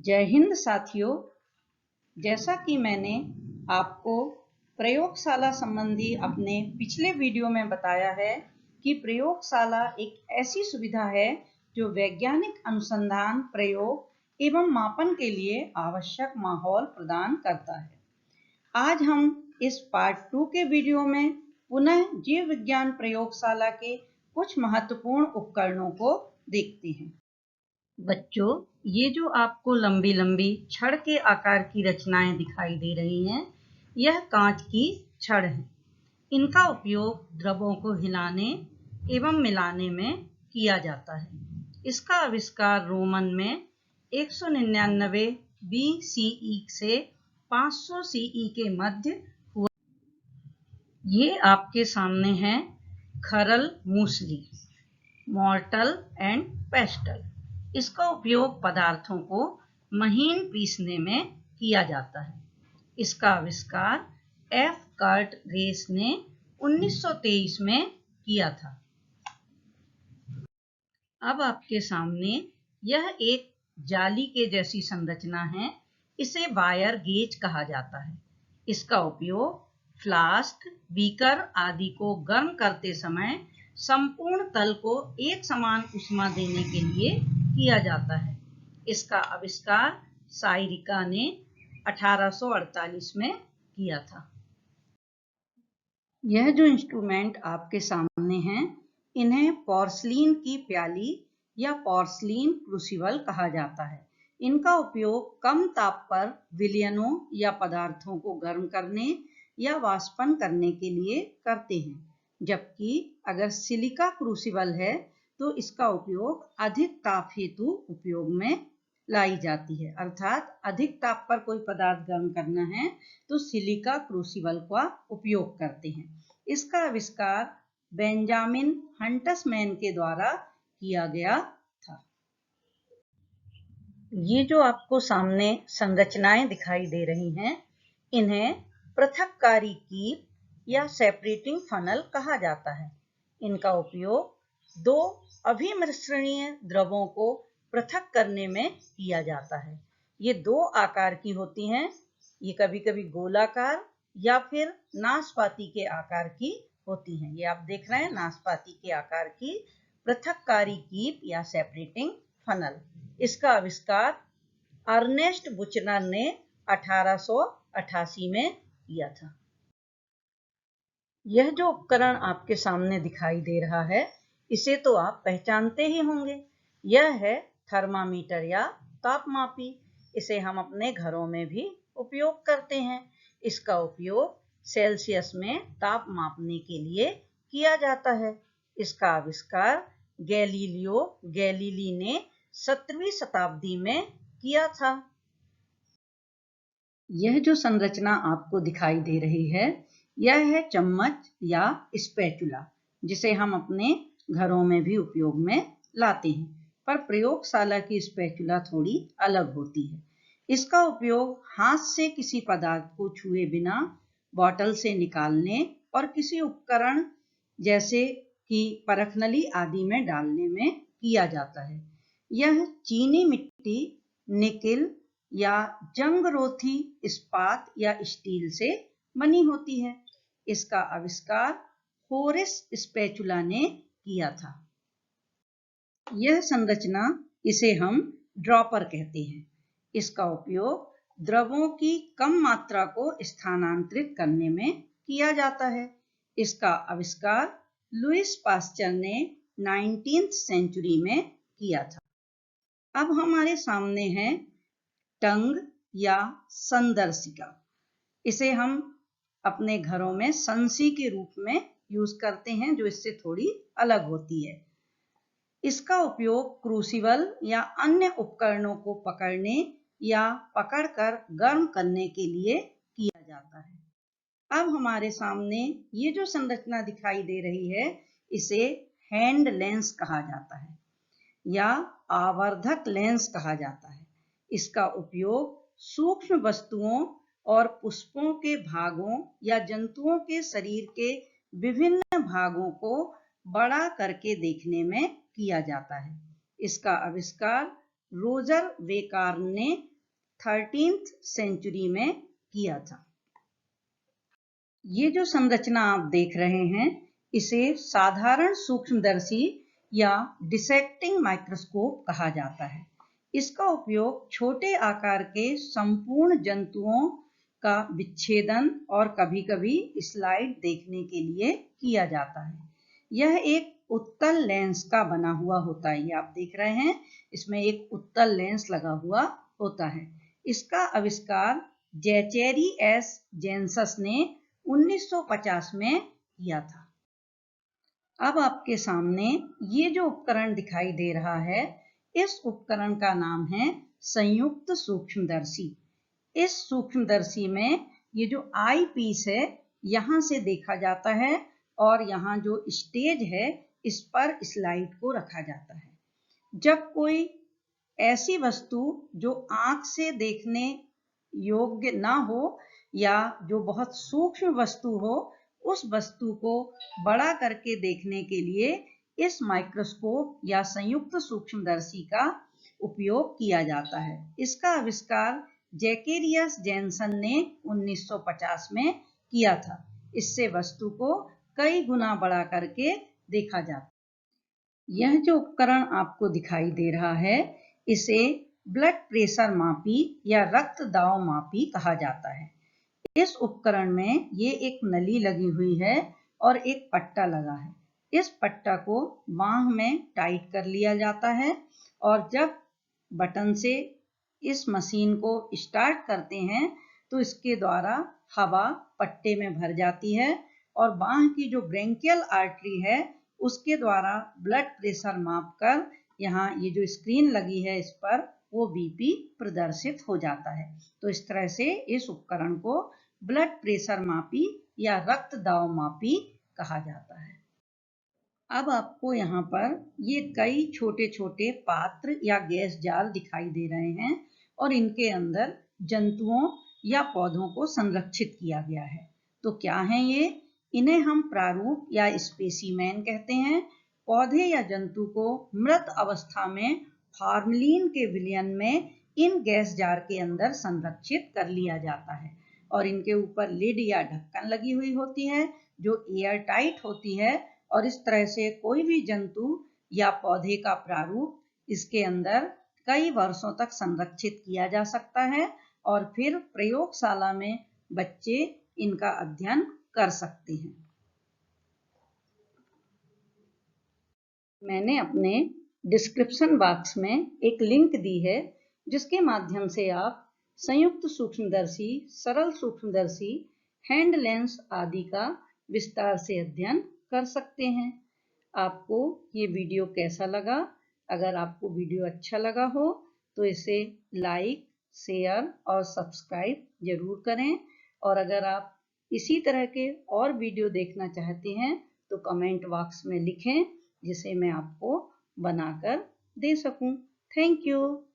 जय हिंद साथियों, जैसा कि मैंने आपको प्रयोगशाला संबंधी अपने पिछले वीडियो में बताया है कि प्रयोगशाला एक ऐसी सुविधा है जो वैज्ञानिक अनुसंधान, प्रयोग एवं मापन के लिए आवश्यक माहौल प्रदान करता है। आज हम इस पार्ट 2 के वीडियो में पुनः जीव विज्ञान प्रयोगशाला के कुछ महत्वपूर्ण उपकरणों को देखते हैं। बच्चों, ये जो आपको लंबी लंबी छड़ के आकार की रचनाएं दिखाई दे रही हैं, यह कांच की छड़ है। इनका उपयोग द्रवों को हिलाने एवं मिलाने में किया जाता है। इसका आविष्कार रोमन में 199 BCE से 500 CE के मध्य हुआ। ये आपके सामने है खरल मूसली, मॉर्टल एंड पेस्टल। इसका उपयोग पदार्थों को महीन पीसने में किया जाता है। इसका आविष्कार F. कर्ट रेस ने 1923 में किया था। अब आपके सामने यह एक जाली के जैसी संरचना है। इसे वायर गेज कहा जाता है। इसका उपयोग फ्लास्क, बीकर आदि को गर्म करते समय संपूर्ण तल को एक समान ऊष्मा देने के लिए किया जाता है। इसका आविष्कार साइरिका ने 1848 में किया था। यह जो इंस्ट्रूमेंट आपके सामने हैं, इन्हें पोर्सिलीन की प्याली या पोर्सिलीन क्रूसिबल कहा जाता है। इनका उपयोग कम ताप पर विलयनों या पदार्थों को गर्म करने या वाष्पन करने के लिए करते हैं, जबकि अगर सिलिका क्रूसिबल है तो इसका उपयोग अधिक ताप हेतु उपयोग में लाई जाती है। अर्थात अधिक ताप पर कोई पदार्थ गर्म करना है तो सिलिका क्रूसिबल का उपयोग करते हैं। इसका आविष्कार बेंजामिन हंटसमैन के द्वारा किया गया था। ये जो आपको सामने संरचनाएं दिखाई दे रही हैं, इन्हें पृथक्कारी कीप या सेपरेटिंग फनल कहा जाता है। इनका उपयोग दो अभिमिश्रणीय द्रवों को पृथक करने में किया जाता है। ये दो आकार की होती हैं। ये कभी कभी गोलाकार या फिर नाशपाती के आकार की होती हैं। ये आप देख रहे हैं, नाशपाती के आकार की पृथक्कारी कीप या सेपरेटिंग फनल। इसका आविष्कार अर्नेस्ट बुचनर ने 1888 में किया था। यह जो उपकरण आपके सामने दिखाई दे रहा है, इसे तो आप पहचानते ही होंगे। यह है थर्मामीटर या तापमापी। इसे हम अपने घरों में भी उपयोग करते हैं। इसका उपयोग सेल्सियस में ताप मापने के लिए किया जाता है। इसका आविष्कार गैलीलियो गैलीली ने 17वीं शताब्दी में किया था। यह जो संरचना आपको दिखाई दे रही है, यह है चम्मच या स्पैचुला, जिसे हम अपने घरों में भी उपयोग में लाते हैं। पर प्रयोगशाला की स्पैचुला थोड़ी अलग होती है। इसका उपयोग हाथ से किसी पदार्थ को छुए बिना बोतल से निकालने और किसी उपकरण जैसे कि परखनली आदि में डालने में किया जाता है। यह चीनी मिट्टी, निकिल या जंगरोथी इस्पात या स्टील से बनी होती है। इसका आविष्कार होरेस स्पैचुला ने किया था। यह संरचना, इसे हम ड्रॉपर कहते हैं। इसका उपयोग द्रवों की कम मात्रा को स्थानांतरित करने में किया जाता है। इसका आविष्कार लुईस पास्चर ने 19वीं सेंचुरी में किया था। अब हमारे सामने है टंग या संदर्शिका। इसे हम अपने घरों में संसी के रूप में यूज करते हैं, जो इससे थोड़ी अलग होती है। इसका उपयोग क्रूसिबल या अन्य उपकरणों को पकड़ने या पकड़कर गर्म करने के लिए किया जाता है। अब हमारे सामने ये जो संरचना दिखाई दे रही है, इसे हैंड लेंस कहा जाता है या आवर्धक लेंस कहा जाता है। इसका उपयोग सूक्ष्म वस्तुओं और पुष्पों के भागों या जंतुओं के शरीर के विभिन्न भागों को बड़ा करके देखने में किया जाता है। इसका आविष्कार रोजर वेकारन ने 13th सेंचुरी में किया था। ये जो संरचना आप देख रहे हैं इसे साधारण सूक्ष्मदर्शी या डिसेक्टिंग माइक्रोस्कोप कहा जाता है। इसका उपयोग छोटे आकार के संपूर्ण जंतुओं का विच्छेदन और कभी-कभी स्लाइड देखने के लिए किया जाता है। यह एक उत्तल लेंस का बना हुआ होता है। ये आप देख रहे हैं, इसमें एक उत्तल लेंस लगा हुआ होता है। इसका आविष्कार जैचेरी एस जेंसस ने 1950 में किया था। अब आपके सामने ये जो उपकरण दिखाई दे रहा है, इस उपकरण का नाम है संयुक्त सूक्ष्मदर्शी। इस सूक्ष्मदर्शी में ये जो आई पीस है यहाँ से देखा जाता है और यहाँ जो स्टेज है इस पर स्लाइड को रखा जाता है। जब कोई ऐसी वस्तु जो आंख से देखने योग्य ना हो या जो बहुत सूक्ष्म वस्तु हो, उस वस्तु को बड़ा करके देखने के लिए इस माइक्रोस्कोप या संयुक्त सूक्ष्मदर्शी का उपयोग किया जाता है। इसका आविष्कार जैकेरियस जेनसन ने 1950 में किया था। इससे वस्तु को कई गुना बड़ा करके देखा जाता है। यह जो उपकरण आपको दिखाई दे रहा है इसे ब्लड प्रेशर मापी या रक्त दाब मापी कहा जाता है। इस उपकरण में ये एक नली लगी हुई है और एक पट्टा लगा है। इस पट्टा को बांह में टाइट कर लिया जाता है और जब बटन से इस मशीन को स्टार्ट करते हैं तो इसके द्वारा हवा पट्टे में भर जाती है और बांह की जो ब्रेंकियल आर्टरी है उसके द्वारा ब्लड प्रेशर मापकर यहाँ ये जो स्क्रीन लगी है इस पर वो बीपी प्रदर्शित हो जाता है। तो इस तरह से इस उपकरण को ब्लड प्रेशर मापी या रक्त दाब मापी कहा जाता है। अब आपको यहाँ पर ये कई छोटे छोटे पात्र या गैस जाल दिखाई दे रहे हैं और इनके अंदर जंतुओं या पौधों को संरक्षित किया गया है। तो क्या है ये? इन्हें हम प्रारूप या स्पेसीमेन कहते हैं। पौधे या जंतु को मृत अवस्था में फॉर्मलिन के विलयन में इन गैस जार के अंदर संरक्षित कर लिया जाता है और इनके ऊपर लिड या ढक्कन लगी हुई होती है जो एयर टाइट होती है और इस तरह से कोई भी जंतु या पौधे का प्रारूप इसके अंदर कई वर्षों तक संरक्षित किया जा सकता है और फिर प्रयोगशाला में बच्चे इनका अध्ययन कर सकते हैं। मैंने अपने डिस्क्रिप्शन बॉक्स में एक लिंक दी है जिसके माध्यम से आप संयुक्त सूक्ष्मदर्शी, सरल सूक्ष्मदर्शी, हैंड लेंस आदि का विस्तार से अध्ययन कर सकते हैं। आपको ये वीडियो कैसा लगा? अगर आपको वीडियो अच्छा लगा हो तो इसे लाइक, शेयर और सब्सक्राइब जरूर करें और अगर आप इसी तरह के और वीडियो देखना चाहते हैं तो कमेंट बॉक्स में लिखें जिसे मैं आपको बनाकर दे सकूं। Thank you.